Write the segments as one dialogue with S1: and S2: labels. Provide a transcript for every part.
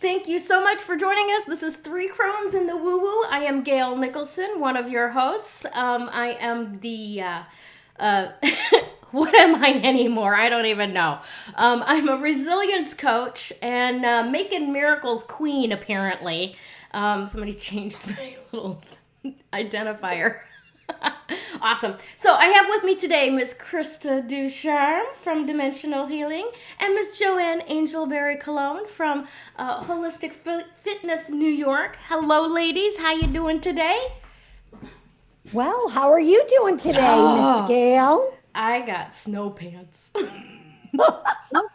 S1: Thank you so much for joining us. This is Three Crones in the Woo Woo. I am Gayle Nicholson, one of your hosts. I am the, what am I anymore? I don't even know. I'm a resilience coach and making miracles queen, apparently. Somebody changed my little identifier. Awesome. So I have with me today Miss Krista Ducharme from Dimensional Healing and Miss Joanne Angel Barry Colon from Wholistic Fitness New York. Hello, ladies. How you doing today?
S2: Well, how are you doing today, Miss Gayle?
S1: I got snow pants.
S3: No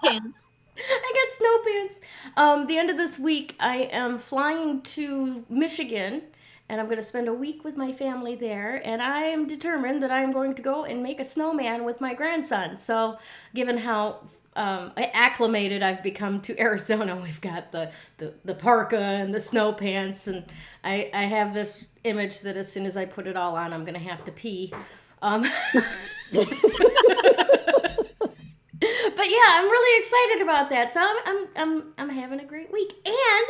S3: pants.
S1: I got snow pants. The end of this week, I am flying to Michigan. And I'm going to spend a week with my family there. And I am determined that I am going to go and make a snowman with my grandson. So given how acclimated I've become to Arizona, we've got the parka and the snow pants. And I have this image that as soon as I put it all on, I'm going to have to pee. But yeah, I'm really excited about that. So I'm having a great week. And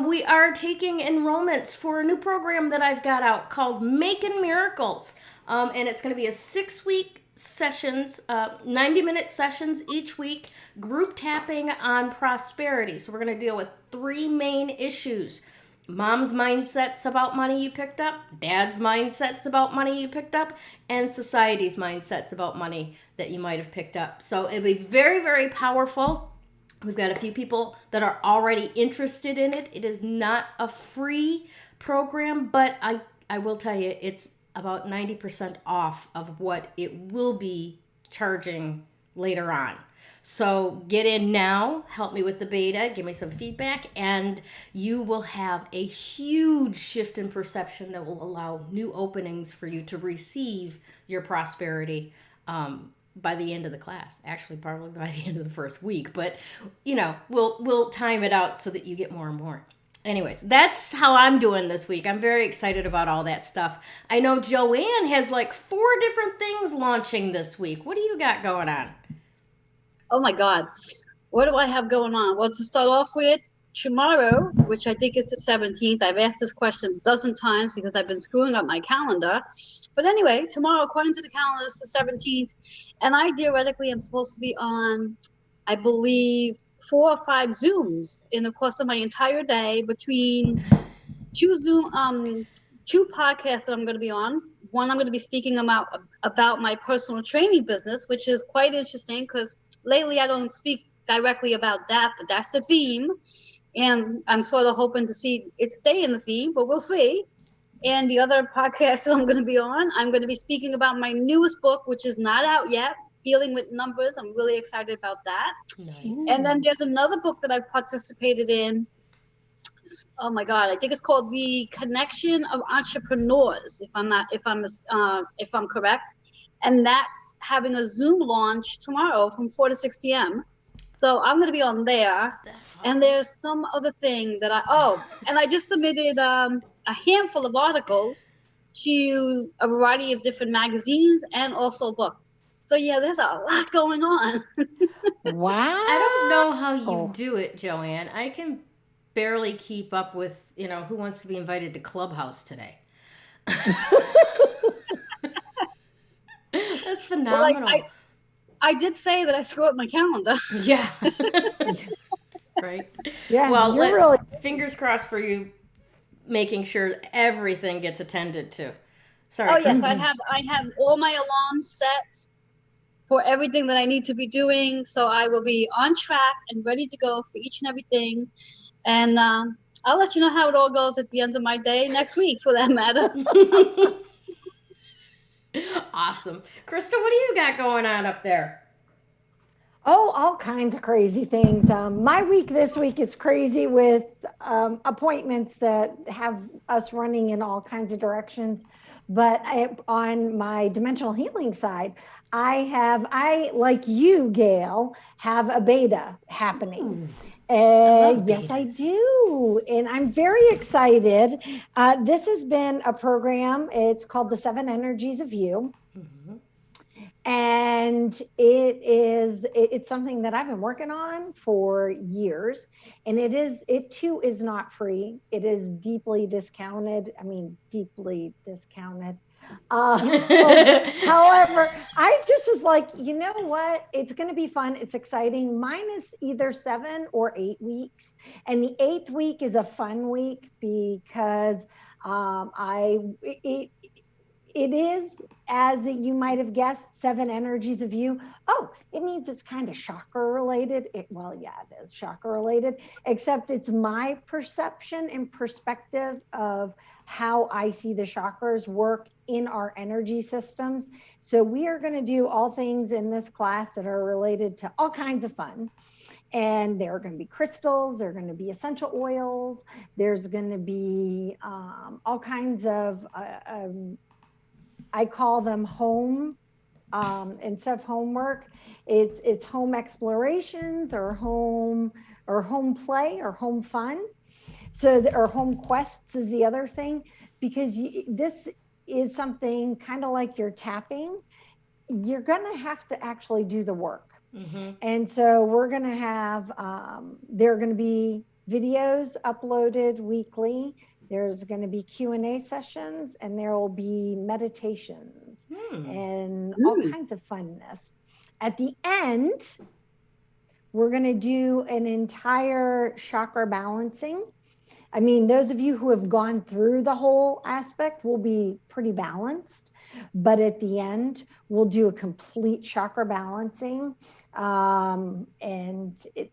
S1: we are taking enrollments for a new program that I've got out called Making Miracles. And it's going to be a 6-week sessions, 90-minute sessions each week, group tapping on prosperity. So we're going to deal with 3 main issues. Mom's mindsets about money you picked up, dad's mindsets about money you picked up, and society's mindsets about money that you might have picked up. So it'll be very, very powerful. We've got a few people that are already interested in it. It is not a free program, but I will tell you, it's about 90% off of what it will be charging later on. So get in now, help me with the beta, give me some feedback, and you will have a huge shift in perception that will allow new openings for you to receive your prosperity by the end of the class. Actually, probably by the end of the first week, but we'll time it out so that you get more and more. Anyways, that's how I'm doing this week. I'm very excited about all that stuff. I know Joanne has like 4 different things launching this week. What do you got going on?
S3: Oh my God. What do I have going on? Well, to start off with, tomorrow, which I think is the 17th, I've asked this question a dozen times because I've been screwing up my calendar. But anyway, tomorrow, according to the calendar, is the 17th. And I theoretically am supposed to be on, I believe, 4 or 5 Zooms in the course of my entire day between 2 podcasts that I'm going to be on. One, I'm going to be speaking about my personal training business, which is quite interesting because lately I don't speak directly about that, but that's the theme. And I'm sort of hoping to see it stay in the theme, but we'll see. And the other podcast that I'm going to be on, I'm going to be speaking about my newest book, which is not out yet, Healing with Numbers. I'm really excited about that. Nice. And then there's another book that I've participated in. Oh my God, I think it's called The Connection of Entrepreneurs, if I'm correct. And that's having a Zoom launch tomorrow from 4 to 6 p.m. So I'm going to be on there. Awesome. And there's some other thing that I just submitted a handful of articles to a variety of different magazines and also books. So yeah, there's a lot going on.
S2: Wow.
S1: I don't know how you do it, Joanne. I can barely keep up with, who wants to be invited to Clubhouse today. That's phenomenal.
S3: Well, I did say that I screw up my calendar.
S1: Yeah. Right.
S2: Yeah.
S1: Well, fingers crossed for you making sure everything gets attended to. Sorry.
S3: Oh yes, I have all my alarms set for everything that I need to be doing. So I will be on track and ready to go for each and everything. And I'll let you know how it all goes at the end of my day next week, for that matter.
S1: Awesome. Krista, what do you got going on up there?
S2: Oh, all kinds of crazy things. My week this week is crazy with appointments that have us running in all kinds of directions. But on my dimensional healing side, I like you, Gayle, have a beta happening. Yes, I do. And I'm very excited. This has been a program. It's called the 7 Energies of You. Mm-hmm. And And it's something that I've been working on for years, and it too is not free. It is deeply discounted. I mean, deeply discounted. However, I just was like, you know what? It's going to be fun. It's exciting. Mine is either 7 or 8 weeks. And the 8th week is a fun week because it is, as you might have guessed, 7 energies of you. Oh, it means it's kind of chakra related. Well, yeah, it is chakra related, except it's my perception and perspective of how I see the chakras work in our energy systems. So we are going to do all things in this class that are related to all kinds of fun. And there are going to be crystals, there are going to be essential oils, there's going to be all kinds of I call them home, instead of homework, it's home explorations or home play or home fun. So, or home quests is the other thing, because this is something kind of like you're tapping. You're going to have to actually do the work. Mm-hmm. And so we're going to have, there are going to be videos uploaded weekly. There's going to be Q&A sessions, and there will be meditations and all kinds of funness. At the end, we're going to do an entire chakra balancing. I mean, those of you who have gone through the whole aspect will be pretty balanced. But at the end, we'll do a complete chakra balancing.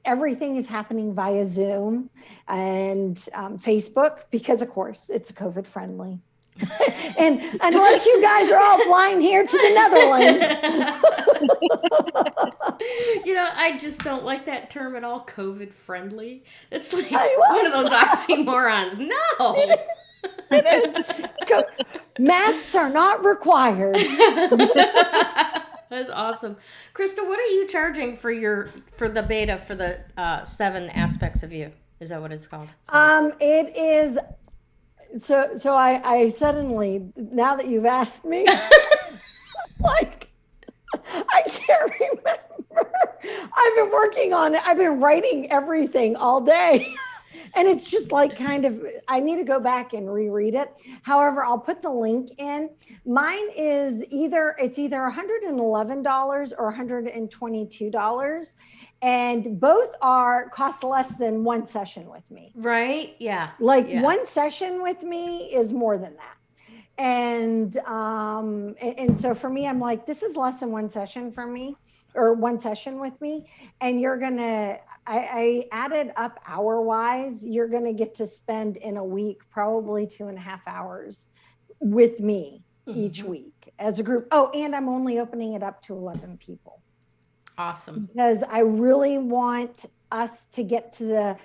S2: Everything is happening via Zoom and Facebook, because of course it's COVID friendly. And unless you guys are all flying here to the Netherlands.
S1: I just don't like that term at all, COVID friendly. It's like one of those oxymorons. No.
S2: It is. Masks are not required.
S1: That's awesome. Krista, what are you charging for the beta for the 7 aspects of you? Is that what it's called?
S2: It is. So I suddenly, now that you've asked me, like, I can't remember. I've been working on it. I've been writing everything all day. And it's just like kind of, I need to go back and reread it. However, I'll put the link in. Mine is either $111 or $122. And both cost less than one session with me.
S1: Right? Yeah.
S2: One session with me is more than that. And so for me, I'm like, this is less than one session for me, or one session with me. And you're going to, I added up hour wise, you're going to get to spend in a week, probably 2.5 hours with me each week as a group. Oh, and I'm only opening it up to 11 people.
S1: Awesome.
S2: Because I really want us to get to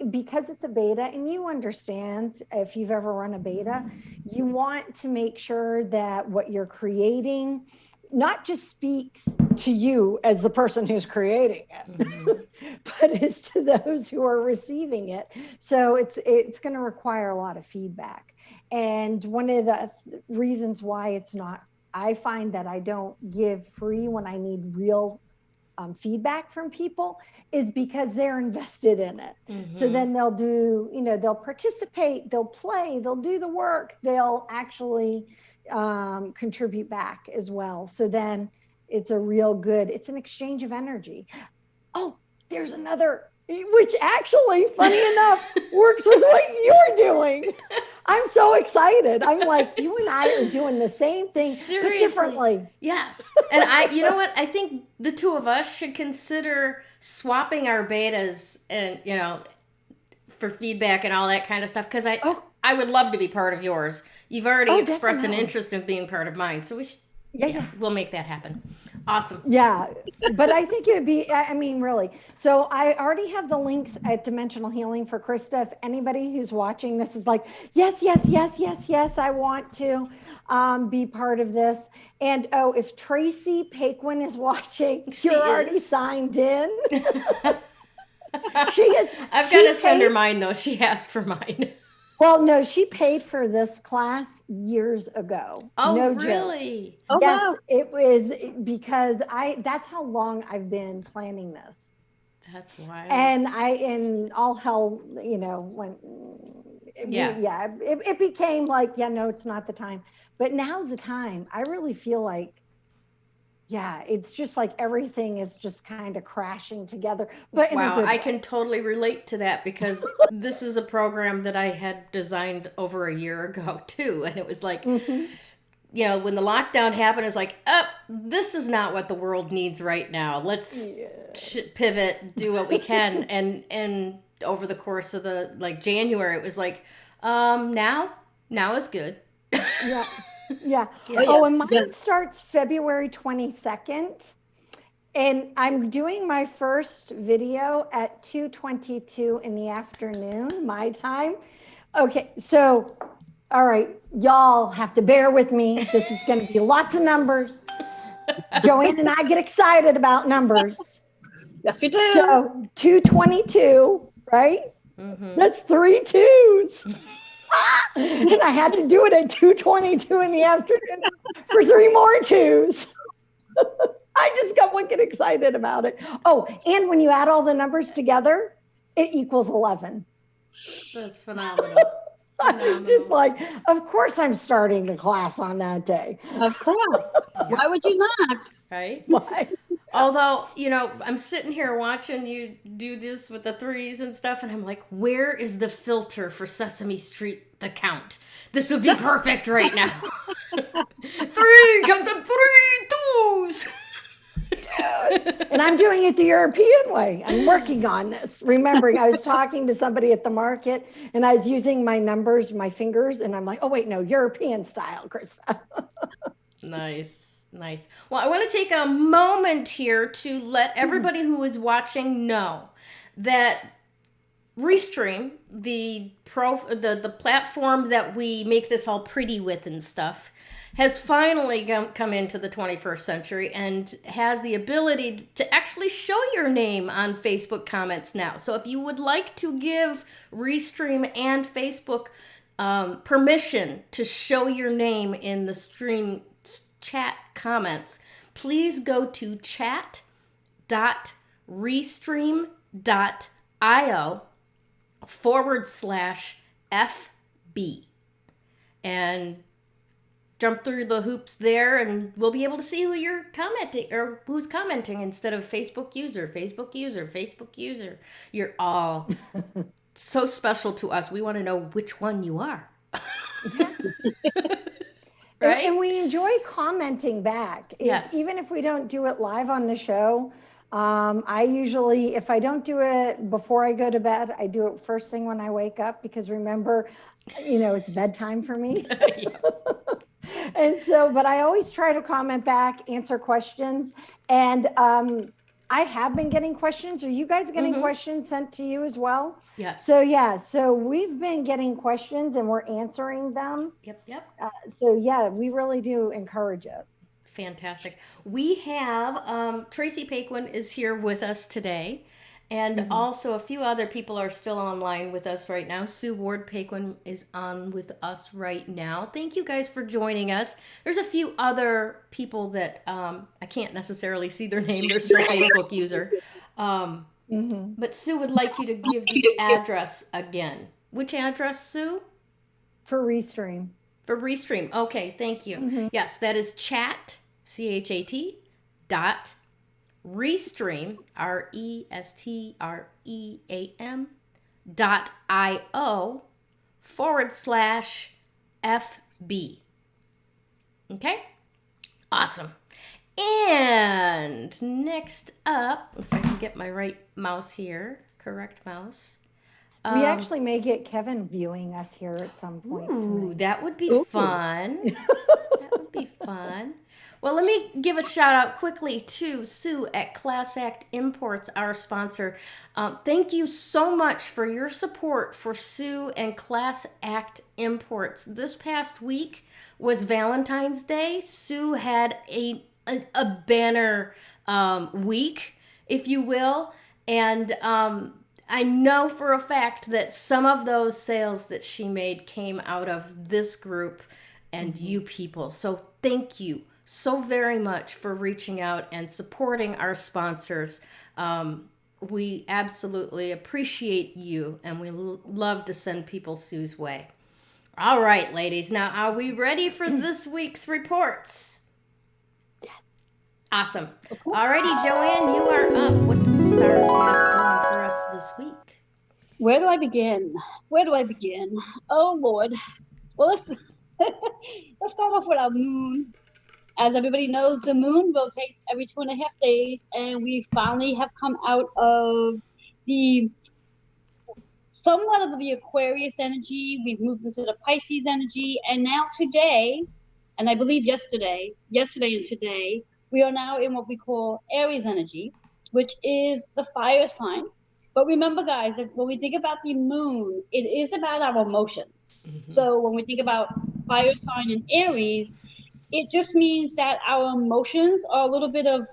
S2: because it's a beta, and you understand, if you've ever run a beta, you want to make sure that what you're creating not just speaks to you as the person who's creating it, but is to those who are receiving it. So it's going to require a lot of feedback. And one of the reasons why I find that I don't give free when I need real feedback from people is because they're invested in it. So then they'll do, they'll participate, they'll play, they'll do the work, they'll actually contribute back as well. So then it's it's an exchange of energy. Oh, there's another, which actually, funny enough, works with what you're doing. I'm so excited. I'm like, you and I are doing the same thing, but differently.
S1: Yes. And you know what? I think the two of us should consider swapping our betas and, for feedback and all that kind of stuff. Because I would love to be part of yours. You've already expressed an interest in being part of mine. So we should, we'll make that happen. Awesome.
S2: Yeah. But I think it would be, really. So I already have the links at Dimensional Healing for Krista. If anybody who's watching this is like, yes, I want to be part of this. And if Tracy Paquin is watching, you're already signed in.
S1: She is. I've got to send her mine though. She asked for mine.
S2: Well, no, she paid for this class years ago.
S1: Oh,
S2: No joke.
S1: really?
S3: Oh,
S2: Yes,
S3: wow.
S2: it was because that's how long I've been planning this.
S1: That's wild.
S2: And all hell, when it became like, yeah, no, it's not the time. But now's the time. I really feel like, yeah, it's just like everything is just kind of crashing together, but in a
S1: Wow,
S2: good
S1: I
S2: way.
S1: can totally relate to that because this is a program that I had designed over a year ago too. And it was like,
S2: Mhm.
S1: when the lockdown happened, it's like, this is not what the world needs right now. Let's
S2: Yeah.
S1: pivot, do what we can. And over the course of the January, it was like, now is good.
S2: Yeah. Yeah.
S1: Yeah.
S3: Oh,
S2: And mine
S3: yeah.
S2: starts February 22nd. And I'm doing my first video at 2:22 in the afternoon, my time. Okay, so all right, y'all have to bear with me. This is going to be lots of numbers. Joanne and I get excited about numbers.
S3: Yes, we do.
S2: So 2:22, right?
S1: Mhm.
S2: That's 3 2s. And I had to do it at 2:22 in the afternoon for 3 more 2s. I just got wicked excited about it. Oh, and when you add all the numbers together, it equals 11.
S1: That's phenomenal.
S2: I was just like, of course I'm starting the class on that day.
S3: Of course. Why would you not?
S1: Right?
S2: Why?
S1: Although, I'm sitting here watching you do this with the 3s and stuff, and I'm like, where is the filter for Sesame Street, the count? This would be perfect right now. 3, count them 3 2s.
S2: And I'm doing it the European way. I'm working on this. Remembering, I was talking to somebody at the market and I was using my numbers, my fingers, and I'm like, oh, wait, no, European style, Krista.
S1: Nice. Well, I want to take a moment here to let everybody who is watching know that Restream, the platform that we make this all pretty with and stuff, has finally come into the 21st century and has the ability to actually show your name on Facebook comments now. So if you would like to give Restream and Facebook permission to show your name in the stream chat comments, please go to chat.restream.io/FB and jump through the hoops there, and we'll be able to see who you're commenting or who's commenting instead of Facebook user. You're all so special to us. We want to know which one you are. Right?
S2: And we enjoy commenting back.
S1: Yes.
S2: Even if we don't do it live on the show, I usually, if I don't do it before I go to bed, I do it first thing when I wake up, because remember, it's bedtime for me. And so, but I always try to comment back, answer questions. And I have been getting questions. Are you guys getting questions sent to you as well?
S1: Yes.
S2: So we've been getting questions and we're answering them.
S1: Yep.
S2: We really do encourage it.
S1: Fantastic. We have Tracy Paquin is here with us today. And also a few other people are still online with us right now. Sue Ward Paquin is on with us right now. Thank you guys for joining us. There's a few other people that I can't necessarily see their name. They're still Facebook user. But Sue would like you to give the address again. Which address, Sue?
S2: For Restream.
S1: For Restream. Okay, thank you. Yes, that is chat, CHAT, dot Restream, RESTREAM.io/FB. Okay? Awesome. And next up, if I can get my right mouse here, correct mouse.
S2: We actually may get Kevin viewing us here at some point.
S1: Ooh, that would be fun. That would be fun. Well, let me give a shout out quickly to Sue at Class Act Imports, our sponsor. Thank you so much for your support for Sue and Class Act Imports. This past week was Valentine's Day. Sue had a banner week, if you will, and I know for a fact that some of those sales that she made came out of this group and you people. So thank you so very much for reaching out and supporting our sponsors. We absolutely appreciate you, and we love to send people Sue's way. All right, ladies. Now, are we ready for this week's reports?
S2: Yeah.
S1: Awesome. Alrighty, Joanne, you are up. What do the stars have going for us this week?
S3: Where do I begin? Oh, Lord. Well, let's start off with our moon. As everybody knows, the moon rotates every 2.5 days, and we finally have come out of somewhat of the Aquarius energy. We've moved into the Pisces energy, and now today, and I believe yesterday and today, we are now in what we call Aries energy, which is the fire sign. But remember, guys, that when we think about the moon, it is about our emotions. So when we think about fire sign and Aries, it just means that our emotions are a little bit of,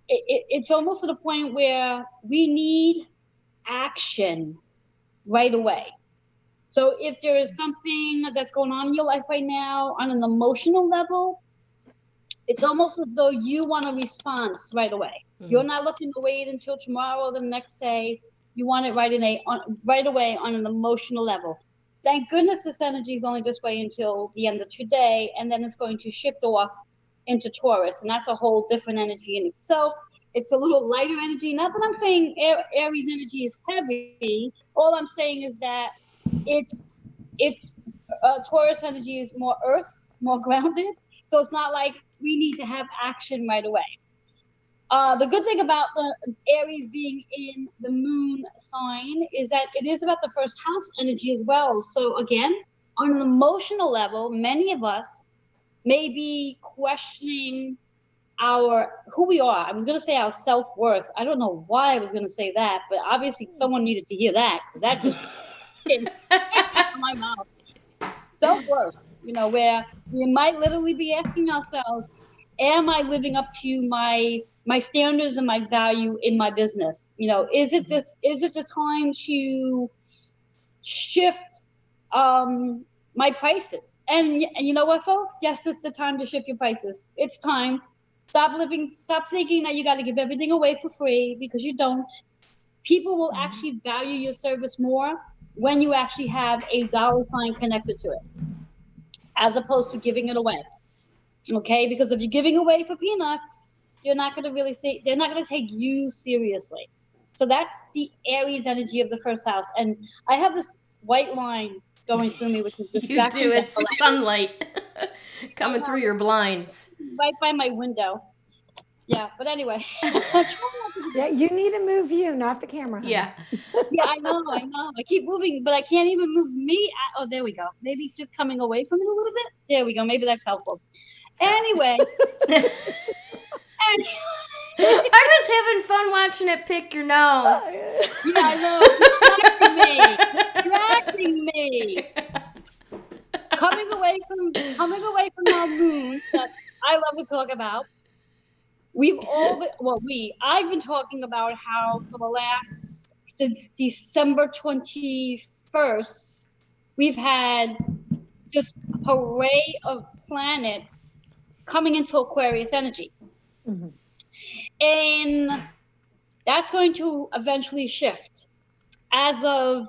S3: it's almost to the point where we need action right away. So if there is something that's going on in your life right now on an emotional level, it's almost as though you want a response right away. You're not looking to wait until tomorrow or the next day. You want it right away on an emotional level. Thank goodness this energy is only this way until the end of today, and then it's going to shift off into Taurus, and that's a whole different energy in itself. It's a little lighter energy. Not that I'm saying Aries energy is heavy. All I'm saying is that it's Taurus energy is more earth, more grounded. So it's not like we need to have action right away. The good thing about the Aries being in the moon sign is that it is about the first house energy as well. So again, on an emotional level, many of us may be questioning who we are. I was going to say our self-worth. I don't know why I was going to say that, but obviously someone needed to hear that, because that just came out of my mouth. Self-worth, where we might literally be asking ourselves, am I living up to my standards and my value in my business? Is it the time to shift my prices? And you know what, folks? Yes, it's the time to shift your prices. It's time. Stop thinking that you got to give everything away for free, because you don't. People will actually value your service more when you actually have a dollar sign connected to it, as opposed to giving it away. Okay, because if you're giving away for peanuts, you're not going to really think, they're not going to take you seriously. So that's the Aries energy of the first house. And I have this white line going through me, which is distracting.
S1: You do. It's sunlight coming through your blinds.
S3: Right by my window. Yeah, but anyway.
S2: Yeah, you need to move you, not the camera. Honey.
S1: Yeah.
S3: Yeah, I know. I keep moving, but I can't even move me. Oh, there we go. Maybe just coming away from it a little bit. There we go. Maybe that's helpful. Anyway.
S1: I'm just having fun watching it pick your nose.
S3: Yeah, I know. Distracting me. Coming away from our moon that I love to talk about. I've been talking about how since December 21st, we've had this array of planets coming into Aquarius energy. Mm-hmm. And that's going to eventually shift as of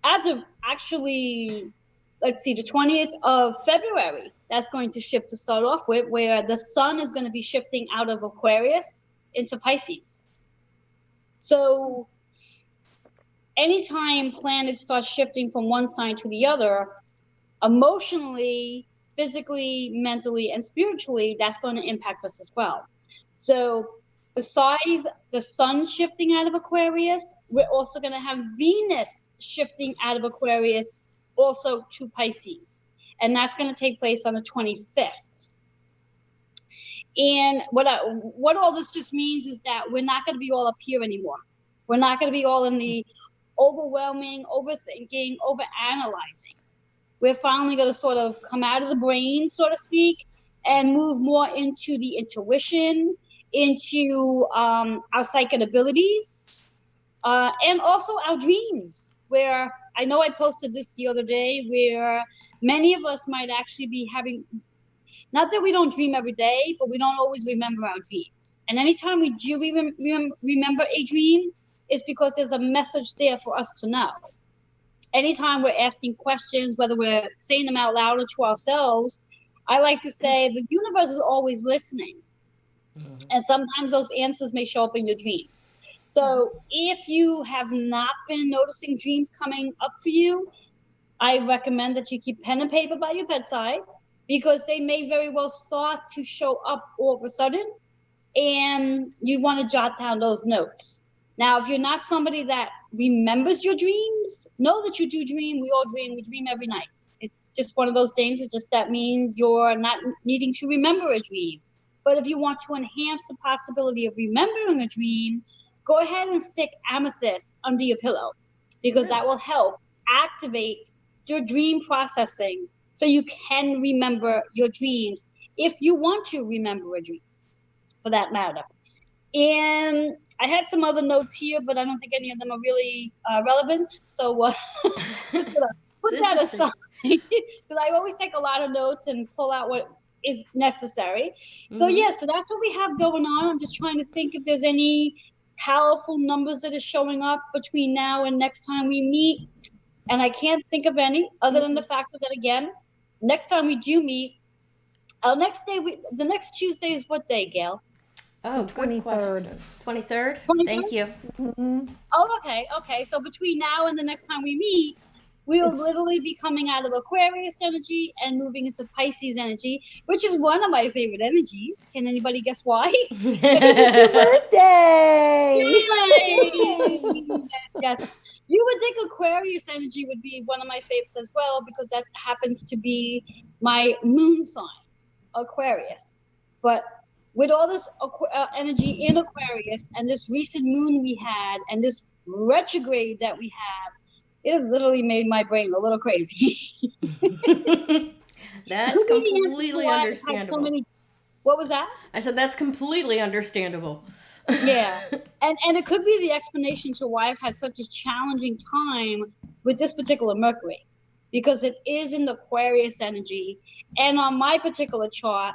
S3: actually, let's see, the 20th of February. That's going to shift to start off with, where the sun is going to be shifting out of Aquarius into Pisces. So anytime planets start shifting from one sign to the other, emotionally, physically, mentally, and spiritually, that's going to impact us as well. So besides the sun shifting out of Aquarius, we're also going to have Venus shifting out of Aquarius also to Pisces. And that's going to take place on the 25th. And what all this just means is that we're not going to be all up here anymore. We're not going to be all in the overwhelming, overthinking, overanalyzing. We're finally going to sort of come out of the brain, so to speak, and move more into the intuition, into our psychic abilities, And also our dreams, where I know I posted this the other day, where many of us might actually be having, not that we don't dream every day, but we don't always remember our dreams. And anytime we do remember a dream, it's because there's a message there for us to know. Anytime we're asking questions, whether we're saying them out loud or to ourselves, I like to say the universe is always listening. And sometimes those answers may show up in your dreams. So if you have not been noticing dreams coming up for you, I recommend that you keep pen and paper by your bedside, because they may very well start to show up all of a sudden, and you want to jot down those notes. Now, if you're not somebody that remembers your dreams, know that you do dream. We all dream. We dream every night. It's just one of those things. It's just that means you're not needing to remember a dream. But if you want to enhance the possibility of remembering a dream, go ahead and stick amethyst under your pillow, because that will help activate your dream processing so you can remember your dreams if you want to remember a dream, for that matter. And I had some other notes here, but I don't think any of them are really relevant. So just gonna put that aside, because I always take a lot of notes and pull out what is necessary. So yeah, so that's what we have going on. I'm just trying to think if there's any powerful numbers that are showing up between now and next time we meet. And I can't think of any other than the fact that, again, next time we do meet, the next Tuesday is what day, Gayle?
S1: Oh, good
S2: 23rd.
S1: question. 23rd?
S3: 23rd?
S1: Thank you.
S3: Oh, okay. So between now and the next time we meet, we'll literally be coming out of Aquarius energy and moving into Pisces energy, which is one of my favorite energies. Can anybody guess why?
S2: It's your birthday.
S3: Yes. You would think Aquarius energy would be one of my favorites as well, because that happens to be my moon sign, Aquarius. But with all this energy in Aquarius and this recent moon we had and this retrograde that we have, it has literally made my brain a little crazy.
S1: That's completely understandable.
S3: What was that?
S1: I said that's completely understandable.
S3: Yeah. And it could be the explanation to why I've had such a challenging time with this particular Mercury, because it is in the Aquarius energy. And on my particular chart,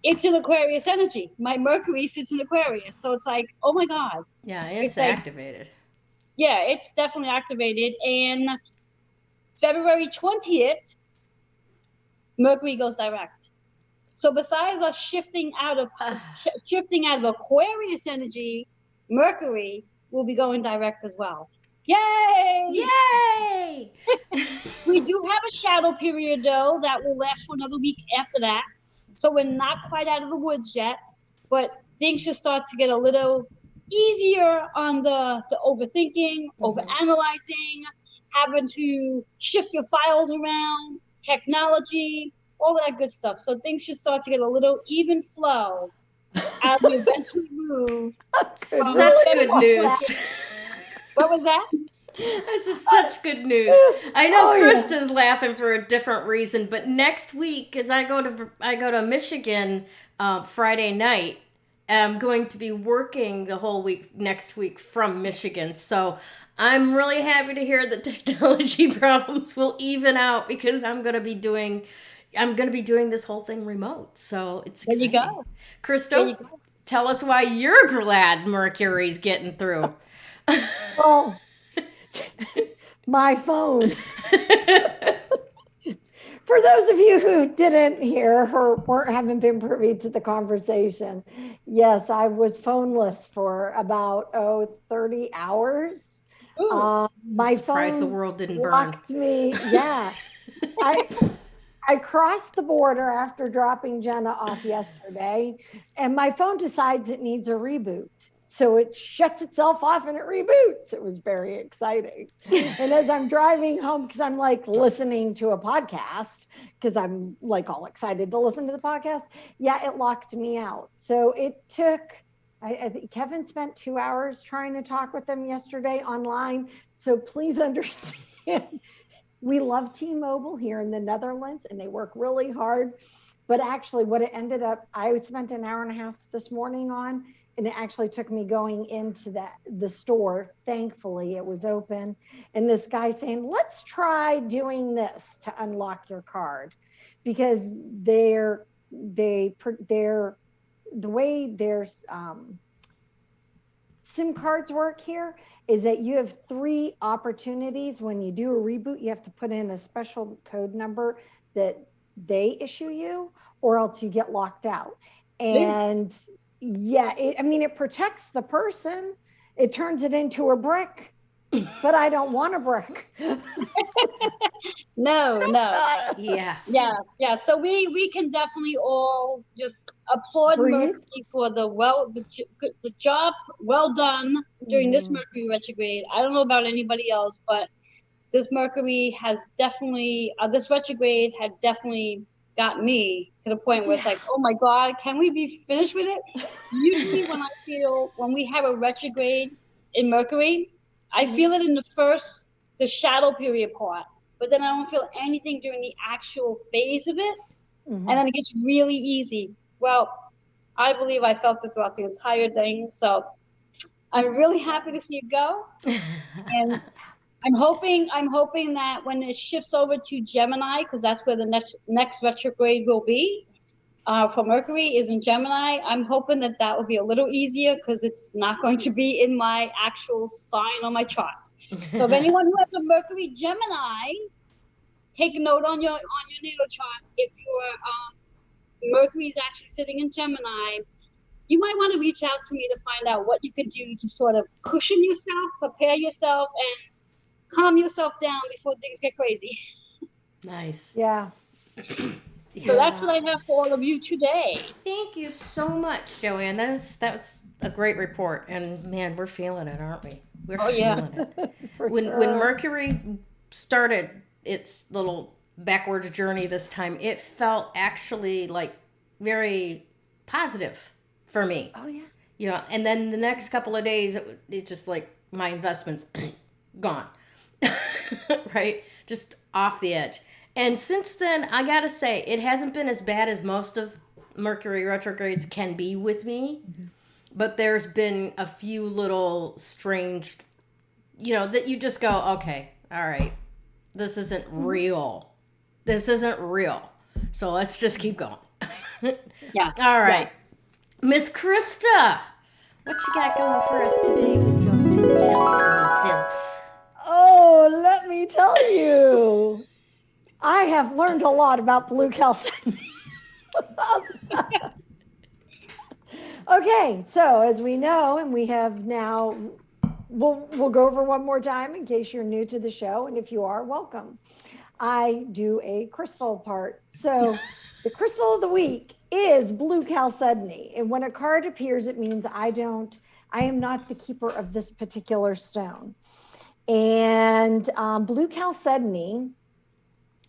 S3: it's in Aquarius energy. My Mercury sits in Aquarius. So it's like, oh my God.
S1: Yeah, it's activated.
S3: Yeah, it's definitely activated. And February 20th, Mercury goes direct. So besides us shifting out of Aquarius energy, Mercury will be going direct as well. Yay!
S1: Yay!
S3: We do have a shadow period, though, that will last for another week after that. So we're not quite out of the woods yet, but things should start to get a little easier on the overthinking, overanalyzing, having to shift your files around, technology, all that good stuff. So things should start to get a little even flow as we eventually move.
S1: Such good news.
S3: What was that?
S1: I said such good news. I know Krista's laughing for a different reason, but next week, as I go to Michigan Friday night, I'm going to be working the whole week next week from Michigan. So I'm really happy to hear that technology problems will even out, because I'm going to be doing this whole thing remote. So it's exciting.
S3: There you go.
S1: Krista, tell us why you're glad Mercury's getting through.
S2: Oh, my phone. For those of you who didn't hear or haven't been privy to the conversation, yes, I was phoneless for about 30 hours. My phone
S1: the world didn't
S2: blocked me. Yeah. I crossed the border after dropping Jenna off yesterday, and my phone decides it needs a reboot. So it shuts itself off and it reboots. It was very exciting. And as I'm driving home, because I'm like listening to a podcast, because I'm like all excited to listen to the podcast. Yeah, it locked me out. So it took, I think Kevin spent 2 hours trying to talk with them yesterday online. So please understand, we love T-Mobile here in the Netherlands and they work really hard. But actually what it ended up, I spent an hour and a half this morning on, and it actually took me going into the store. Thankfully, it was open. And this guy saying, let's try doing this to unlock your card, because the way there's SIM cards work here is that you have 3 opportunities. When you do a reboot, you have to put in a special code number that they issue you, or else you get locked out. And yeah, it protects the person. It turns it into a brick, but I don't want a brick.
S3: No.
S1: Yeah.
S3: So we can definitely all just applaud
S2: Breathe.
S3: Mercury for the job well done during this Mercury retrograde. I don't know about anybody else, but this Mercury has definitely this retrograde had definitely got me to the point where it's like, oh my God, can we be finished with it? Usually when we have a retrograde in Mercury, I feel it in the shadow period part, but then I don't feel anything during the actual phase of it. And then it gets really easy. Well, I believe I felt it throughout the entire thing. So I'm really happy to see it go. And I'm hoping that when it shifts over to Gemini, because that's where the next retrograde will be, for Mercury is in Gemini. I'm hoping that will be a little easier, because it's not going to be in my actual sign on my chart. So if anyone who has a Mercury Gemini, take a note on your natal chart. If your Mercury is actually sitting in Gemini, you might want to reach out to me to find out what you could do to sort of cushion yourself, prepare yourself, and calm yourself down before things get crazy.
S1: Nice.
S2: Yeah.
S3: So that's what I have for all of you today.
S1: Thank you so much, Joanne. That was a great report, and man, we're feeling it, aren't we? We're feeling it. When Mercury started its little backwards journey this time, it felt actually like very positive for me.
S2: Oh yeah.
S1: You know, and then the next couple of days, it just like my investments gone, right? Just off the edge. And since then, I gotta say, it hasn't been as bad as most of Mercury retrogrades can be with me. But there's been a few little strange, that you just go, okay, all right, this isn't real. This isn't real. So let's just keep going.
S3: Yes.
S1: All right.
S3: Yes.
S1: Miss Krista, what you got going for us today with your Blue Chalcedony self?
S2: Oh, let me tell you, I have learned a lot about Blue Chalcedony. Okay, so as we know, and we have now, we'll go over one more time in case you're new to the show, and if you are, welcome. I do a crystal part. So the crystal of the week is Blue Chalcedony, and when a card appears, it means I am not the keeper of this particular stone. And Blue Chalcedony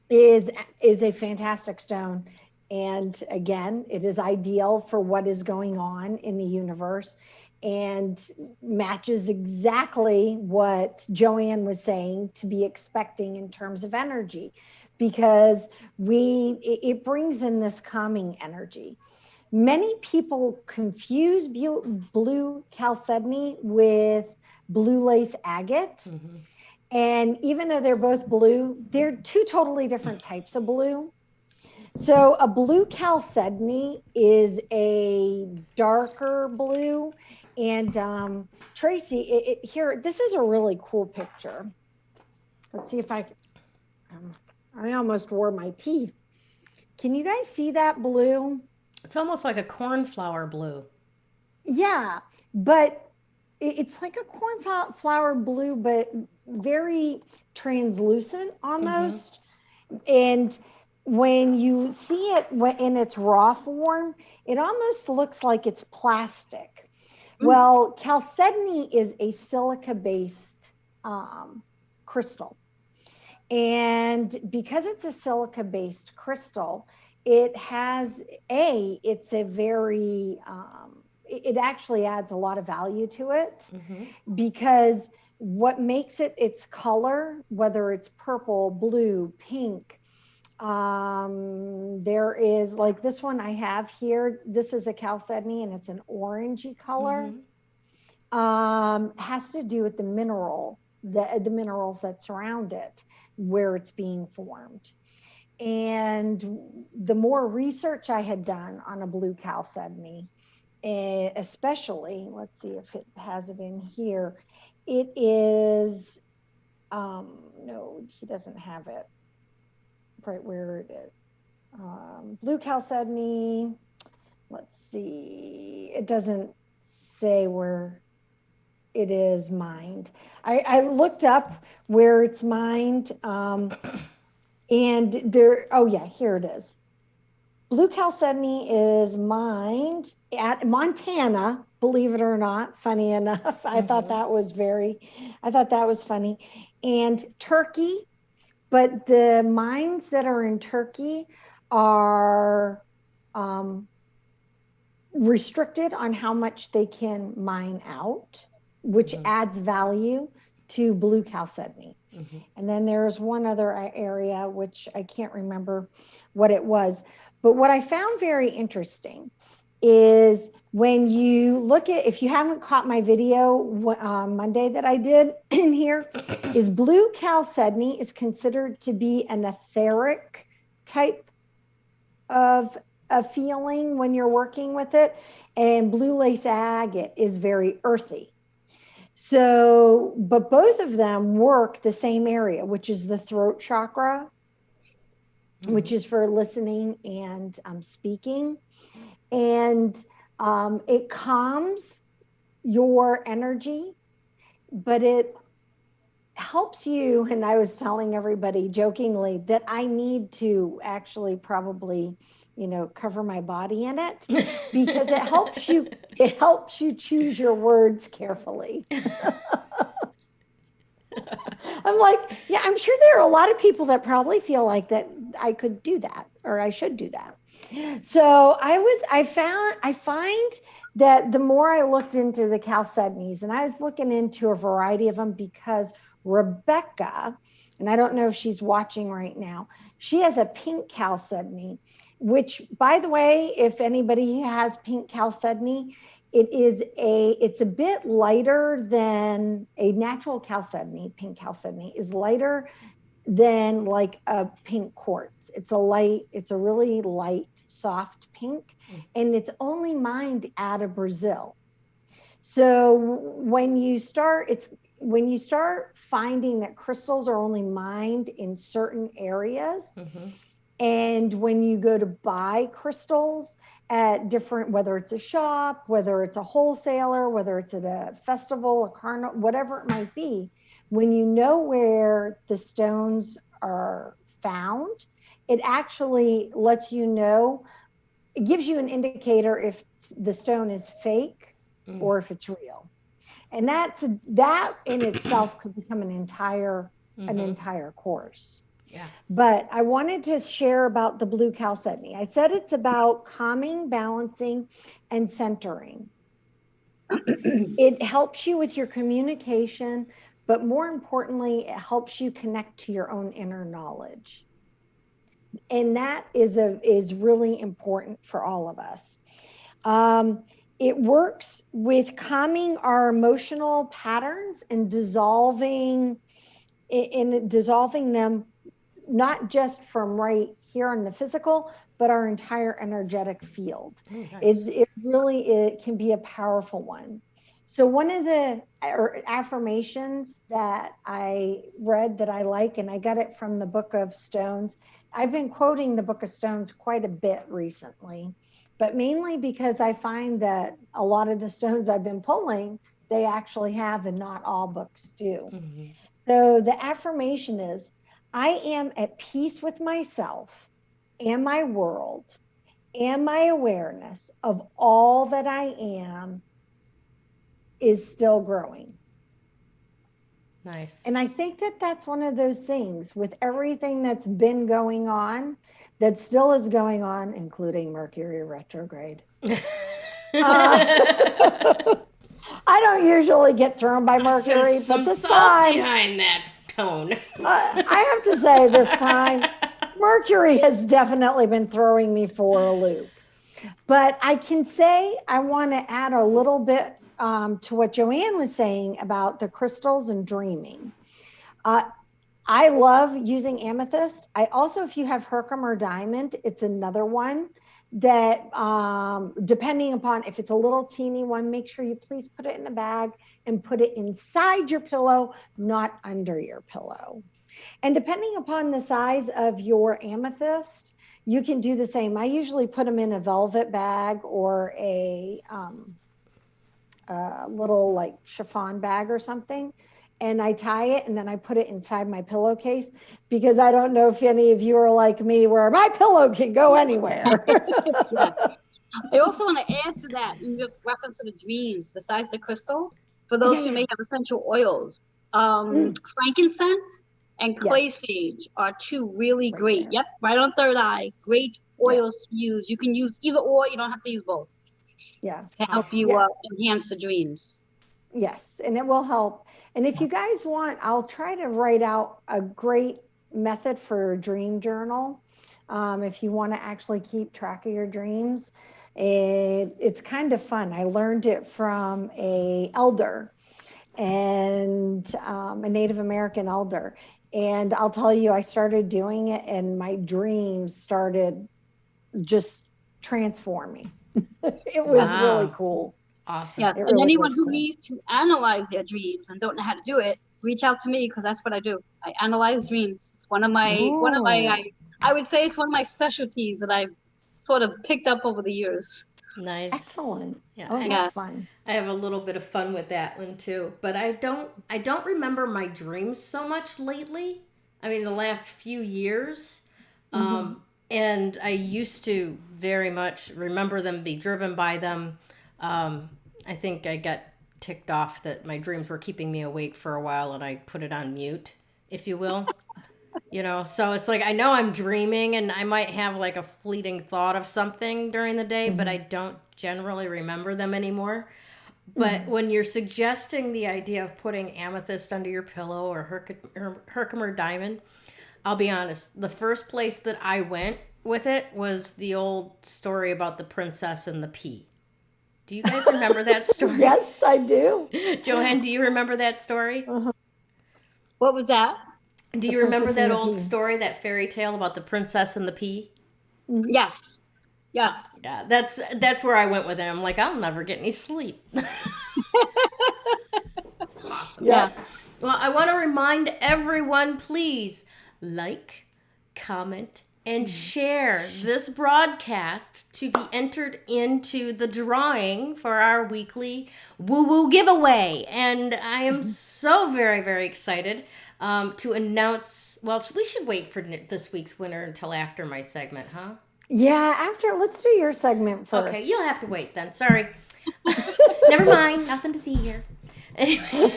S2: is a fantastic stone. And again, it is ideal for what is going on in the universe and matches exactly what Joanne was saying to be expecting in terms of energy, because it brings in this calming energy. Many people confuse Blue Chalcedony with blue lace agate. And even though they're both blue, they're 2 totally different types of blue. So a Blue Chalcedony is a darker blue. And Tracy, here, this is a really cool picture. Let's see if I almost wore my teeth. Can you guys see that blue?
S1: It's almost like a cornflower blue.
S2: Yeah, but it's like a cornflower blue, but very translucent almost. And when you see it in its raw form, it almost looks like it's plastic. Well, chalcedony is a silica-based crystal. And because it's a silica-based crystal, it actually adds a lot of value to it, because what makes it its color, whether it's purple, blue, pink, There is like this one I have here. This is a chalcedony and it's an orangey color. Has to do with the minerals that surround it, where it's being formed. And the more research I had done on a blue chalcedony, especially, let's see if it has it in here. It is, no, he doesn't have it right where it is. Blue chalcedony, let's see, it doesn't say where it is mined. I looked up where it's mined, and there, oh yeah, here it is. Blue chalcedony is mined at Montana, believe it or not, funny enough. I thought that was funny. And Turkey, but the mines that are in Turkey are restricted on how much they can mine out, which adds value to blue chalcedony. And then there's one other area, which I can't remember what it was. But what I found very interesting is when you look at, if you haven't caught my video Monday that I did in here, is blue chalcedony is considered to be an etheric type of a feeling when you're working with it. And blue lace agate is very earthy. So, but both of them work the same area, which is the throat chakra, which is for listening and speaking. And it calms your energy, but it helps you. And I was telling everybody jokingly that I need to actually probably, cover my body in it, because it helps you choose your words carefully. I'm like, yeah, I'm sure there are a lot of people that probably feel like that I could do that, or I should do that. So I find that the more I looked into the chalcedonies, and I was looking into a variety of them, because Rebecca, and I don't know if she's watching right now, she has a pink chalcedony, which, by the way, if anybody has pink chalcedony, it's a bit lighter than a natural chalcedony. Pink chalcedony is lighter than like a pink quartz. It's a really light, soft pink, and it's only mined out of Brazil. So when you start finding that crystals are only mined in certain areas, and when you go to buy crystals at different, whether it's a shop, whether it's a wholesaler, whether it's at a festival, a carnival, whatever it might be, when you know where the stones are found, it actually lets you know, it gives you an indicator if the stone is fake or if it's real. And that in itself could become an entire course.
S1: Yeah.
S2: But I wanted to share about the blue chalcedony. I said it's about calming, balancing, and centering. It helps you with your communication, but more importantly, it helps you connect to your own inner knowledge. And that is really important for all of us. It works with calming our emotional patterns and dissolving them, not just from right here on the physical, but our entire energetic field. Nice. It can be a powerful one. So one of the affirmations that I read that I like, and I got it from the Book of Stones. I've been quoting the Book of Stones quite a bit recently, but mainly because I find that a lot of the stones I've been pulling, they actually have, and not all books do. So the affirmation is, I am at peace with myself and my world and my awareness of all that I am is still growing.
S1: Nice.
S2: And I think that that's one of those things with everything that's been going on, that still is going on, including Mercury retrograde. I don't usually get thrown by Mercury,
S1: some
S2: but this
S1: salt
S2: time
S1: behind that tone.
S2: I have to say this time Mercury has definitely been throwing me for a loop. But I can say I want to add a little bit to what Joanne was saying about the crystals and dreaming. I love using amethyst. I also, if you have Herkimer diamond, it's another one that, depending upon if it's a little teeny one, make sure you please put it in a bag and put it inside your pillow, not under your pillow. And depending upon the size of your amethyst, you can do the same. I usually put them in a velvet bag or a little like chiffon bag or something. And I tie it and then I put it inside my pillowcase because I don't know if any of you are like me where my pillow can go anywhere.
S3: Yeah. I also want to add to that in reference to the dreams, besides the crystal, for those who may have essential oils, frankincense and clay sage are two really great. Yep, right on third eye. Great oils to use. You can use either or. You don't have to use both.
S2: Yeah.
S3: To help you enhance the dreams.
S2: Yes, and it will help. And if you guys want, I'll try to write out a great method for a dream journal. If you want to actually keep track of your dreams, it's kind of fun. I learned it from a elder and a Native American elder. And I'll tell you, I started doing it and my dreams started just transforming. It was really cool.
S1: Awesome.
S3: Yes, and
S2: really
S3: anyone who needs to analyze their dreams and don't know how to do it, reach out to me because that's what I do. I analyze dreams. It's one of my I would say it's one of my specialties that I've sort of picked up over the years.
S1: Nice.
S2: Excellent.
S1: Yeah.
S2: That's fun.
S1: I have a little bit of fun with that one too, but I don't remember my dreams so much lately. I mean, the last few years. And I used to very much remember them, be driven by them. I think I got ticked off that my dreams were keeping me awake for a while and I put it on mute, if you will. So it's like I know I'm dreaming and I might have like a fleeting thought of something during the day, but I don't generally remember them anymore. But when you're suggesting the idea of putting amethyst under your pillow or Herkimer diamond, I'll be honest, the first place that I went with it was the old story about the princess and the pea. Do you guys remember that story?
S2: Yes, I do.
S1: Joanne, do you remember that story?
S3: What was that?
S1: Do you remember that old story, that fairy tale about the princess and the pea?
S3: Yes. Yes.
S1: Yeah, that's where I went with it. I'm like, I'll never get any sleep. Awesome.
S3: Yeah.
S1: Well, I want to remind everyone, please like, comment, and share this broadcast to be entered into the drawing for our weekly woo-woo giveaway. And I am so very, very excited to announce, well, we should wait for this week's winner until after my segment, huh?
S2: Yeah, let's do your segment first.
S1: Okay, you'll have to wait then. Sorry. Never mind. Nothing to see here. Anyway.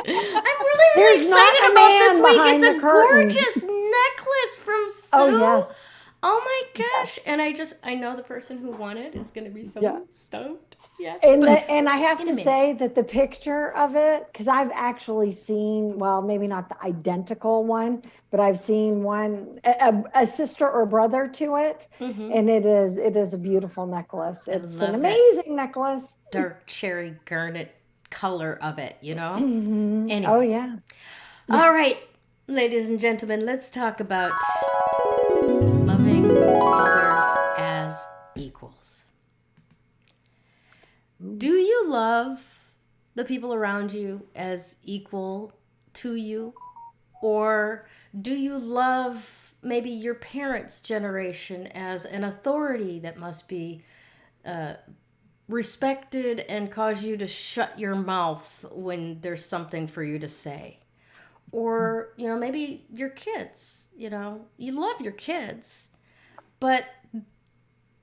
S1: I'm really excited about this week. It's a gorgeous necklace from Sue.
S2: Oh, yes.
S1: Oh my gosh. And I know the person who won it is going to be so stoked. Yes.
S2: And I have to say that the picture of it, because I've actually seen, well, maybe not the identical one, but I've seen one, a sister or brother to it. And it is a beautiful necklace. It's an amazing necklace.
S1: Dark cherry garnet color of it, Anyways.
S2: Oh, yeah.
S1: All right, ladies and gentlemen, let's talk about loving others as equals. Do you love the people around you as equal to you? Or do you love maybe your parents' generation as an authority that must be respected and cause you to shut your mouth when there's something for you to say? Or, maybe your kids, you love your kids, but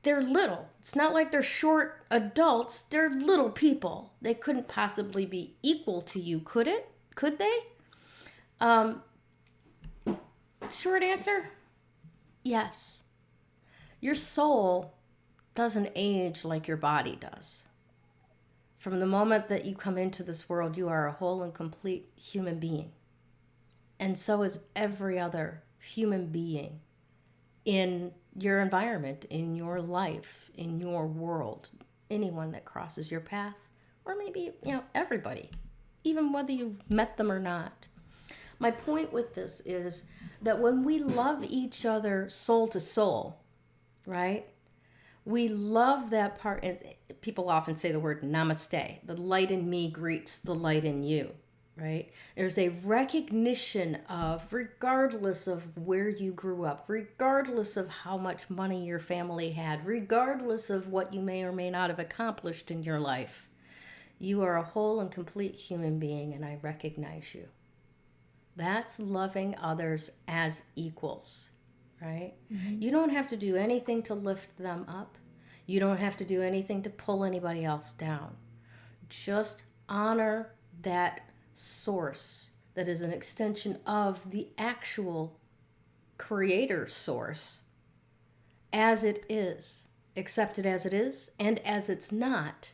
S1: they're little. It's not like they're short adults. They're little people. They couldn't possibly be equal to you, could it? Could they? Short answer, yes. Your soul doesn't age like your body does. From the moment that you come into this world, you are a whole and complete human being. And so is every other human being in your environment, in your life, in your world, anyone that crosses your path, or maybe, everybody, even whether you've met them or not. My point with this is that when we love each other soul to soul, right? We love that part. And people often say the word namaste. The light in me greets the light in you, right? There's a recognition of, regardless of where you grew up, regardless of how much money your family had, regardless of what you may or may not have accomplished in your life, you are a whole and complete human being, and I recognize you. That's loving others as equals. Right? Mm-hmm. You don't have to do anything to lift them up. You don't have to do anything to pull anybody else down. Just honor that source that is an extension of the actual creator source as it is. Accept it as it is and as it's not.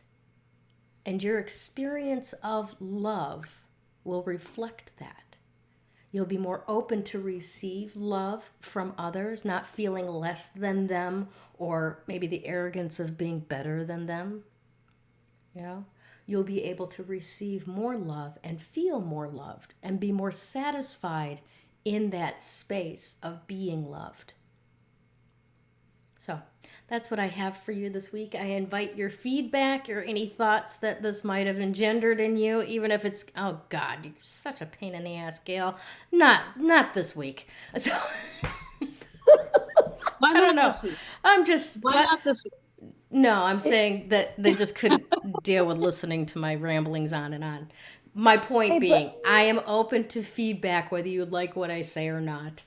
S1: And your experience of love will reflect that. You'll be more open to receive love from others, not feeling less than them or maybe the arrogance of being better than them. You'll be able to receive more love and feel more loved and be more satisfied in that space of being loved. So that's what I have for you this week. I invite your feedback or any thoughts that this might have engendered in you, even if it's, oh God, you're such a pain in the ass, Gayle. Not this week. So
S3: Why
S1: I don't
S3: not
S1: know.
S3: this week?
S1: I'm just.
S3: Why not this week?
S1: No, I'm saying that they just couldn't deal with listening to my ramblings on and on. My point being, I am open to feedback, whether you like what I say or not.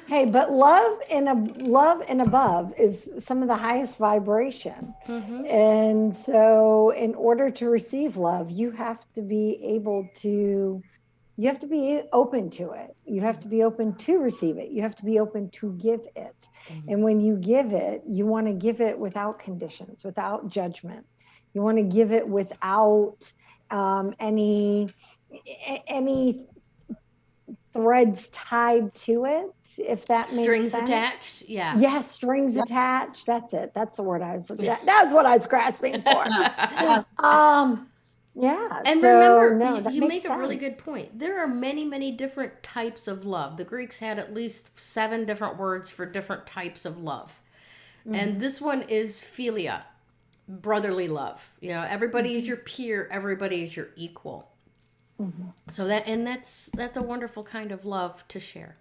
S2: Hey, but love and above is some of the highest vibration.
S1: Mm-hmm.
S2: And so in order to receive love, you have to be open to it. You have to be open to receive it. You have to be open to give it. Mm-hmm. And when you give it, you want to give it without conditions, without judgment. You want to give it without any threads tied to it, if that makes sense.
S1: Strings attached, yeah.
S2: Yes, strings attached. That's it. That's the word I was looking at. That's what I was grasping for. Yeah.
S1: And
S2: so,
S1: remember, you make
S2: sense.
S1: A really good point. There are many, many different types of love. The Greeks had at least 7 different words for different types of love. Mm-hmm. And this one is philia, brotherly love. Everybody is your peer, everybody is your equal. Mm-hmm. So that's a wonderful kind of love to share.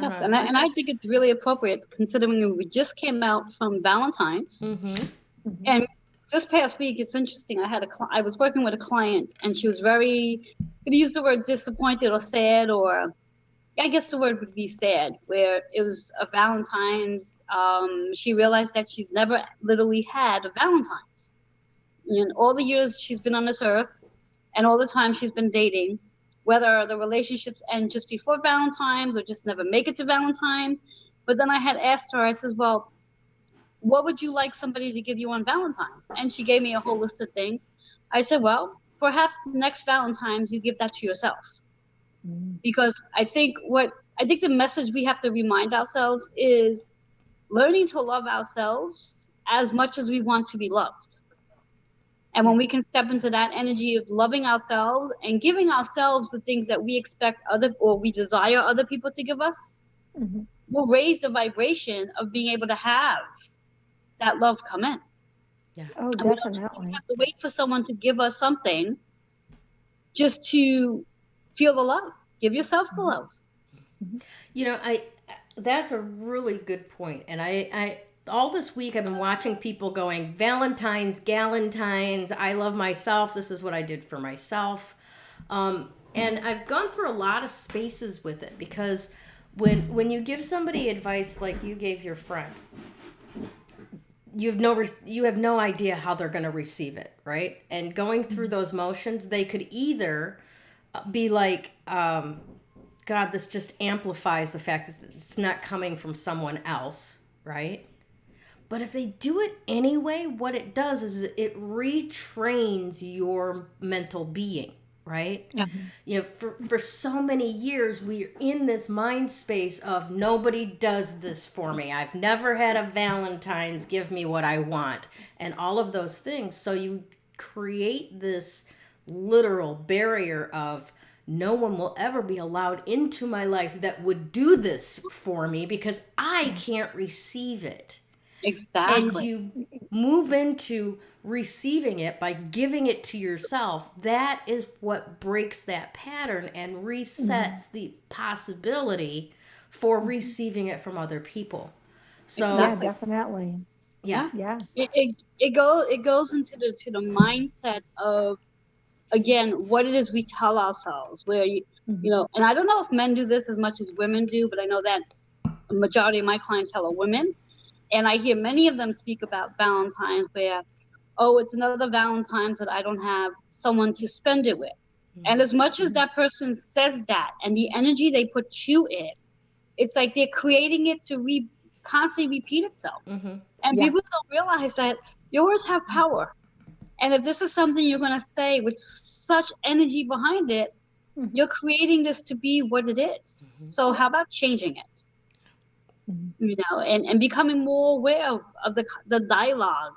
S3: Yes, and I think it's really appropriate considering we just came out from Valentine's. Mm-hmm. Mm-hmm. And this past week, it's interesting. I was working with a client, and she was going to use the word disappointed or sad, or I guess the word would be sad, where it was a Valentine's. She realized that she's never literally had a Valentine's. In all the years she's been on this earth, and all the time she's been dating, whether the relationships end just before Valentine's or just never make it to Valentine's. But then I had asked her, I says, well, what would you like somebody to give you on Valentine's? And she gave me a whole list of things. I said, well, perhaps next Valentine's you give that to yourself. Mm-hmm. Because I think the message we have to remind ourselves is learning to love ourselves as much as we want to be loved. And when we can step into that energy of loving ourselves and giving ourselves the things that we expect we desire other people to give us, mm-hmm. we'll raise the vibration of being able to have that love come in.
S2: Yeah. Oh, definitely.
S3: We don't have to wait for someone to give us something just to feel the love. Give yourself the love.
S1: Mm-hmm. That's a really good point. And I all this week I've been watching people going, Valentine's, Galentine's, I love myself. This is what I did for myself. And I've gone through a lot of spaces with it, because when you give somebody advice like you gave your friend, you have no idea how they're going to receive it, right? And going through those motions, they could either be like, God, this just amplifies the fact that it's not coming from someone else, right? But if they do it anyway, what it does is it retrains your mental being, right?
S3: Yeah.
S1: You know, for so many years, we're in this mind space of nobody does this for me. I've never had a Valentine's give me what I want, and all of those things. So you create this literal barrier of no one will ever be allowed into my life that would do this for me because I can't receive it. And
S3: Exactly.
S1: you move into receiving it by giving it to yourself. That is what breaks that pattern and resets the possibility for receiving it from other people. So
S2: Yeah,
S3: Exactly.
S2: definitely.
S1: yeah.
S2: Yeah.
S3: It goes into the mindset of, again, what it is we tell ourselves, where you know, and I don't know if men do this as much as women do, but I know that a majority of my clientele are women, and I hear many of them speak about Valentine's where, oh, it's another Valentine's that I don't have someone to spend it with. And as much as that person says that, and the energy they put you in, it's like they're creating it to constantly repeat itself.
S1: Mm-hmm.
S3: And
S2: Yeah.
S3: people don't realize that you always have power. And if this is something you're going to say with such energy behind it, you're creating this to be what it is. So how about changing it? You know, and becoming more aware of the dialogue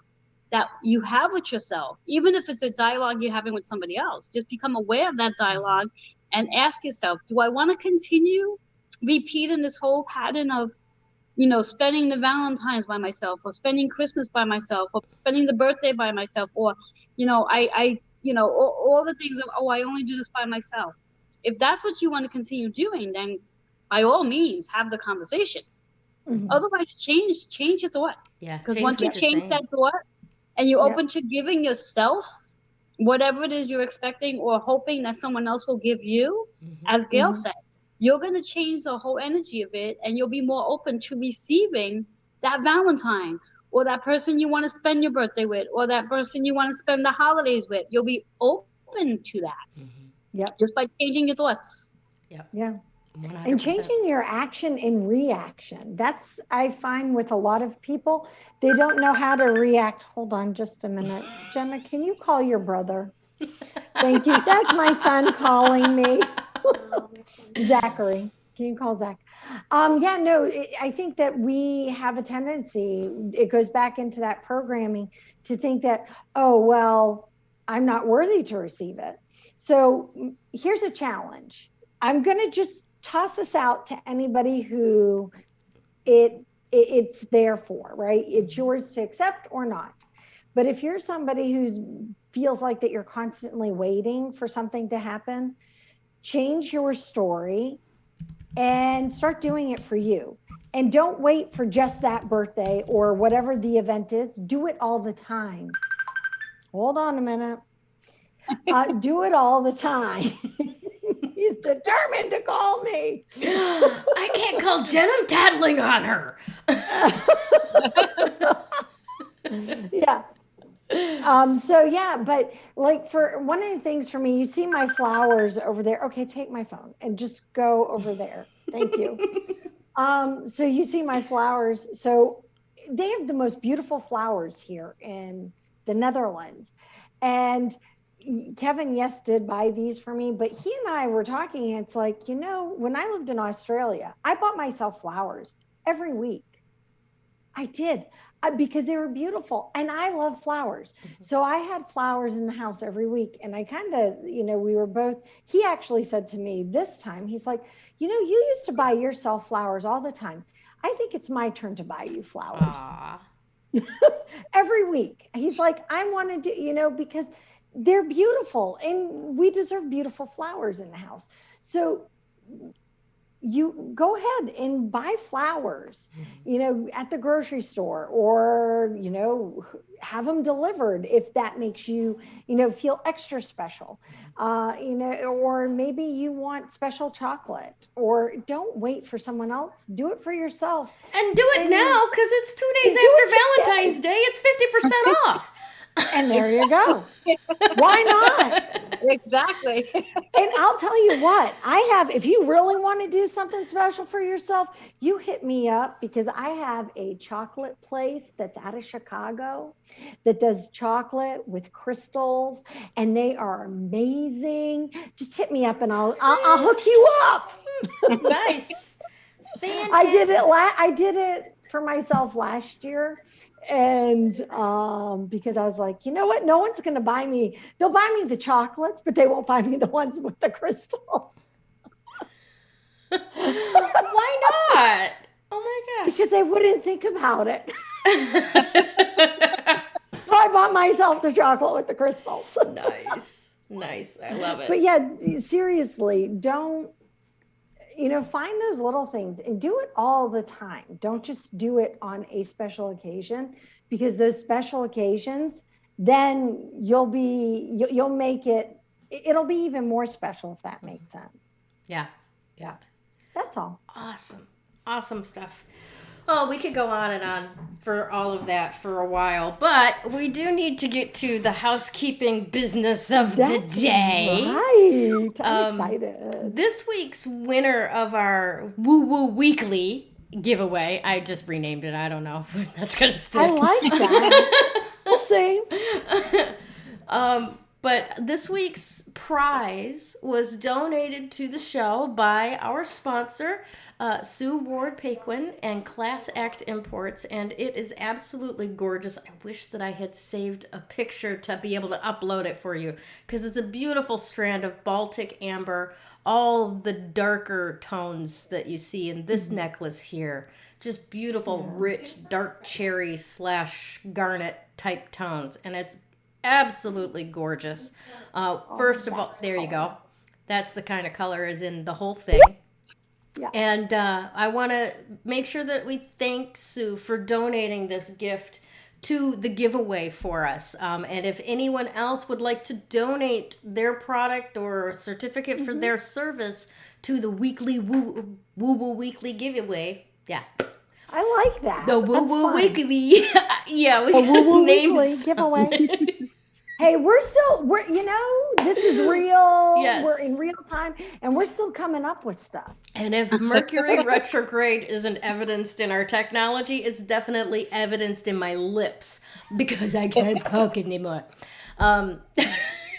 S3: that you have with yourself, even if it's a dialogue you're having with somebody else. Just become aware of that dialogue and ask yourself, do I want to continue repeating this whole pattern of, you know, spending the Valentine's by myself, or spending Christmas by myself, or spending the birthday by myself, or, you know, I you know, all the things of, oh, I only do this by myself. If that's what you want to continue doing, then by all means have the conversation. Otherwise, change your thought.
S1: Yeah.
S3: Because
S1: Change
S3: once you
S1: what you're
S3: change
S1: saying.
S3: that thought and you're
S2: Yeah.
S3: open to giving yourself whatever it is you're expecting or hoping that someone else will give you, as Gayle said, you're going to change the whole energy of it, and you'll be more open to receiving that Valentine, or that person you want to spend your birthday with, or that person you want to spend the holidays with. You'll be open to that
S2: Yep.
S3: just by changing your thoughts.
S1: Yep.
S2: Yeah.
S1: 100%.
S2: And changing your action in reaction. That's, I find with a lot of people, they don't know how to react. Hold on just a minute. Gemma, can you call your brother? Thank you. That's my son calling me. Zachary, can you call Zach? Yeah, no, I think that we have a tendency, it goes back into that programming, to think that, oh, well, I'm not worthy to receive it. So here's a challenge. I'm going to just toss this out to anybody who it's there for, right? It's yours to accept or not. But if you're somebody who feels like that you're constantly waiting for something to happen, change your story and start doing it for you. And don't wait for just that birthday or whatever the event is. Do it all the time. Hold on a minute. Do it all the time. He's determined to call me.
S1: I can't call Jen. I'm tattling on her.
S2: Yeah. So yeah, but like, for one of the things for me, you see my flowers over there. Okay, take my phone and just go over there. Thank you. So you see my flowers. So they have the most beautiful flowers here in the Netherlands. And Kevin, yes, did buy these for me, but he and I were talking, and it's like, you know, when I lived in Australia, I bought myself flowers every week. I did, because they were beautiful, and I love flowers. So I had flowers in the house every week, and I kind of, you know, we were both, he actually said to me this time, he's like, you know, you used to buy yourself flowers all the time. I think it's my turn to buy you flowers. Every week. He's like, I want to do, you know, because they're beautiful, and we deserve beautiful flowers in the house. So you go ahead and buy flowers, you know, at the grocery store, or, you know, have them delivered if that makes you, you know, feel extra special, you know, or maybe you want special chocolate, or don't wait for someone else. Do it for yourself.
S1: And do it now, because it's 2 days
S2: do it
S1: after Valentine's Day. It's 50% off.
S2: And there you go. Why not?
S3: Exactly.
S2: And I'll tell you what, if you really want to do something special for yourself, you hit me up because I have a chocolate place that's out of Chicago that does chocolate with crystals and they are amazing. Just hit me up and I'll hook you up.
S1: Nice. Fantastic.
S2: I did it for myself last year. And because I was like, you know what? No one's going to buy me. They'll buy me the chocolates, but they won't buy me the ones with the crystal.
S1: Why not? Oh my gosh.
S2: Because they wouldn't think about it. So I bought myself the chocolate with the crystals.
S1: Nice. I love it.
S2: But yeah, seriously, don't, find those little things and do it all the time. Don't just do it on a special occasion, because those special occasions, then you'll make it'll be even more special, if that makes sense.
S1: Yeah.
S2: That's all.
S1: Awesome stuff. Well, we could go on and on for all of that for a while, but we do need to get to the housekeeping business of the day.
S2: Right. I'm excited.
S1: This week's winner of our Woo Woo Weekly giveaway, I just renamed it. I don't know if that's going to stick.
S2: I like that. We'll see.
S1: But this week's prize was donated to the show by our sponsor, Sue Ward Paquin and Class Act Imports, and it is absolutely gorgeous. I wish that I had saved a picture to be able to upload it for you, because it's a beautiful strand of Baltic amber, all the darker tones that you see in this necklace here. Just beautiful, rich, dark cherry / garnet type tones, and it's absolutely gorgeous. First of all, there you go. That's the kind of color is in the whole thing.
S2: Yeah.
S1: And I want to make sure that we thank Sue for donating this gift to the giveaway for us. And if anyone else would like to donate their product or certificate for their service to the weekly Woo Woo Weekly giveaway, yeah.
S2: I like that.
S1: The Woo Woo Weekly. Yeah, we
S2: the Woo Woo
S1: named
S2: Weekly giveaway. Hey, this is real.
S1: Yes.
S2: We're in real time and we're still coming up with stuff.
S1: And if Mercury retrograde isn't evidenced in our technology, it's definitely evidenced in my lips because I can't talk anymore.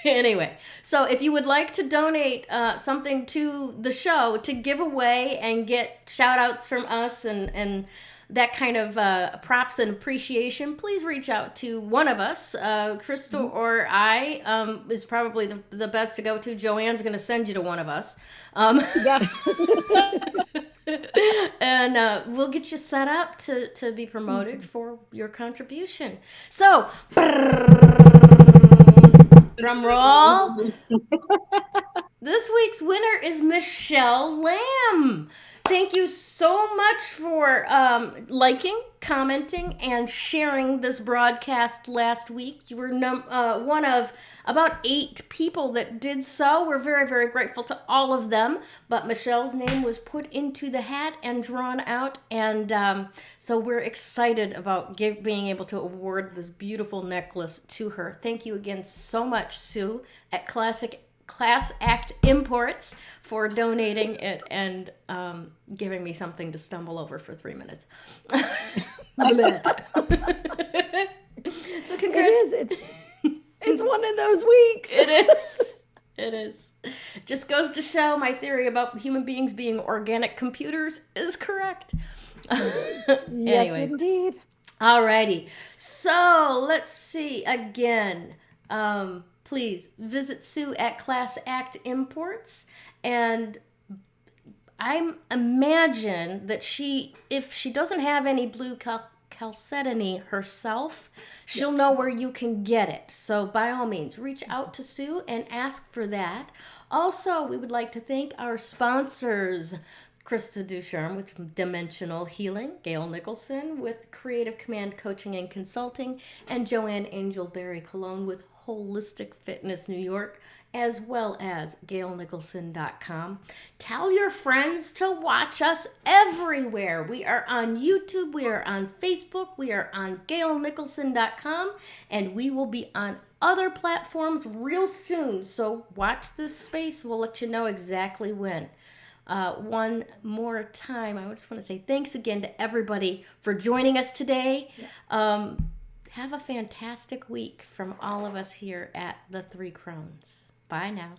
S1: Anyway, so if you would like to donate something to the show to give away and get shout outs from us and that kind of props and appreciation, please reach out to one of us. Krista or I is probably the best to go to. Joanne's going to send you to one of us.
S3: Yeah.
S1: And we'll get you set up to be promoted for your contribution. So, drum roll. This week's winner is Michelle Lamb. Thank you so much for liking, commenting, and sharing this broadcast last week. You were one of about 8 people that did so. We're very, very grateful to all of them. But Michelle's name was put into the hat and drawn out. And so we're excited about being able to award this beautiful necklace to her. Thank you again so much, Sue, at Class Act Imports for donating it and giving me something to stumble over for 3 minutes. So congrats.
S2: It's one of those weeks.
S1: It is. Just goes to show my theory about human beings being organic computers is correct.
S2: Yes,
S1: Anyway.
S2: indeed.
S1: Alrighty. So let's see again. Please visit Sue at Class Act Imports, and I imagine that if she doesn't have any Blue Chalcedony herself, she'll know where you can get it. So by all means, reach out to Sue and ask for that. Also, we would like to thank our sponsors, Krista Ducharme with Dimensional Healing, Gayle Nicholson with Creative Command Coaching and Consulting, and Joanne Angel Barry Colon with Wholistic Fitness New York, as well as GayleNicholson.com. Tell your friends to watch us everywhere. We are on YouTube, we are on Facebook, we are on GayleNicholson.com, and we will be on other platforms real soon. So watch this space. We'll let you know exactly when. One more time, I just want to say thanks again to everybody for joining us today. Have a fantastic week from all of us here at the Three Crones. Bye now.